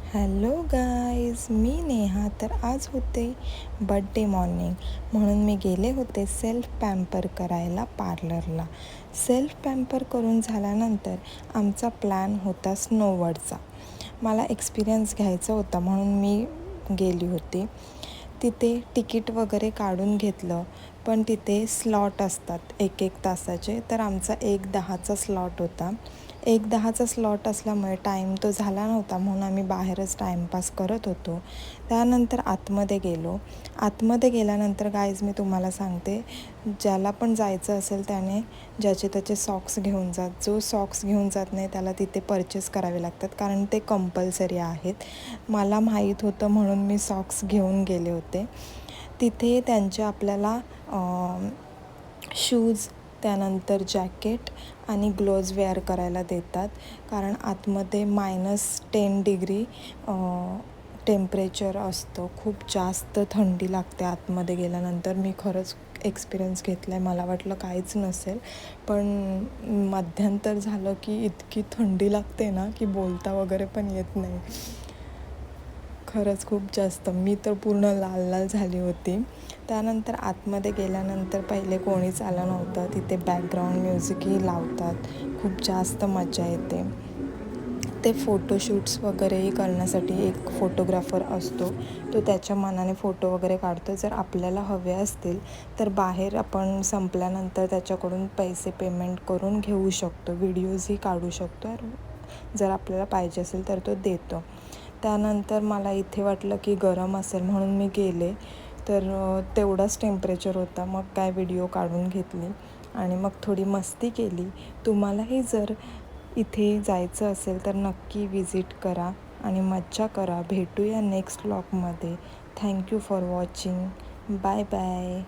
Hello guys, मी नेहा. तर आज होते बड्डे मॉर्निंग, म्हणून मी गेले होते सेल्फ पॅम्पर करायला पार्लरला. सेल्फ पॅम्पर करून झाल्यानंतर आमचा प्लॅन होता स्नोवर्डचा. मला एक्सपिरियन्स घ्यायचा होता म्हणून मी गेली होती. तिथे तिकीट वगैरे काढून घेतलं, पण तिथे स्लॉट असतात 1-1 तासाचे. तर आमचा 1:10चा स्लॉट होता. 1:10चा स्लॉट असल्यामुळे टाईम तो झाला नव्हता, म्हणून आम्ही बाहेरच टाईमपास करत होतो. त्यानंतर आतमध्ये गेलो. आतमध्ये गेल्यानंतर गाईज मी तुम्हाला सांगते, ज्याला पण जायचं असेल त्याने ज्याचे त्याचे सॉक्स घेऊन जात. जो सॉक्स घेऊन जात नाही त्याला तिथे परचेस करावे लागतात, कारण ते कंपल्सरी आहेत. मला माहीत होतं म्हणून मी सॉक्स घेऊन गेले होते. तिथे त्यांचे आपल्याला शूज, त्यानंतर जॅकेट आणि ग्लोव्ज वेअर करायला देतात, कारण आतमध्ये -10 डिग्री टेम्परेचर असतं. खूप जास्त थंडी लागते आतमध्ये गेल्यानंतर. मी खरंच एक्सपिरियन्स घेतला आहे. मला वाटलं काहीच नसेल, पण मध्यंतर झालं की इतकी थंडी लागते ना की बोलता वगैरे पण येत नाही. खरंच खूप जास्त. मी तर पूर्ण लाल लाल झाली होती. त्यानंतर आतमध्ये गेल्यानंतर पहिले कोणीच आलं नव्हतं. तिथे बॅकग्राऊंड म्युझिकही लावतात. खूप जास्त मजा येते. ते फोटोशूट्स वगैरेही करण्यासाठी एक फोटोग्राफर असतो. तो त्याच्या मनाने फोटो वगैरे काढतो. जर आपल्याला हवे असतील तर बाहेर आपण संपल्यानंतर त्याच्याकडून पैसे पेमेंट करून घेऊ शकतो. व्हिडिओजही काढू शकतो. जर आपल्याला पाहिजे असेल तर तो देतो. त्यानंतर मला इथे वाटलं की गरम असेल म्हणून मी गेले, तर तेवढाच टेम्परेचर होता. मग काय व्हिडिओ काढून घेतली आणि मग थोडी मस्ती केली. तुम्हालाही जर इथे जायचं असेल तर नक्की विजिट करा आणि मज्जा करा. भेटूया नेक्स्ट व्लॉगमध्ये. Thank you for watching. Bye bye.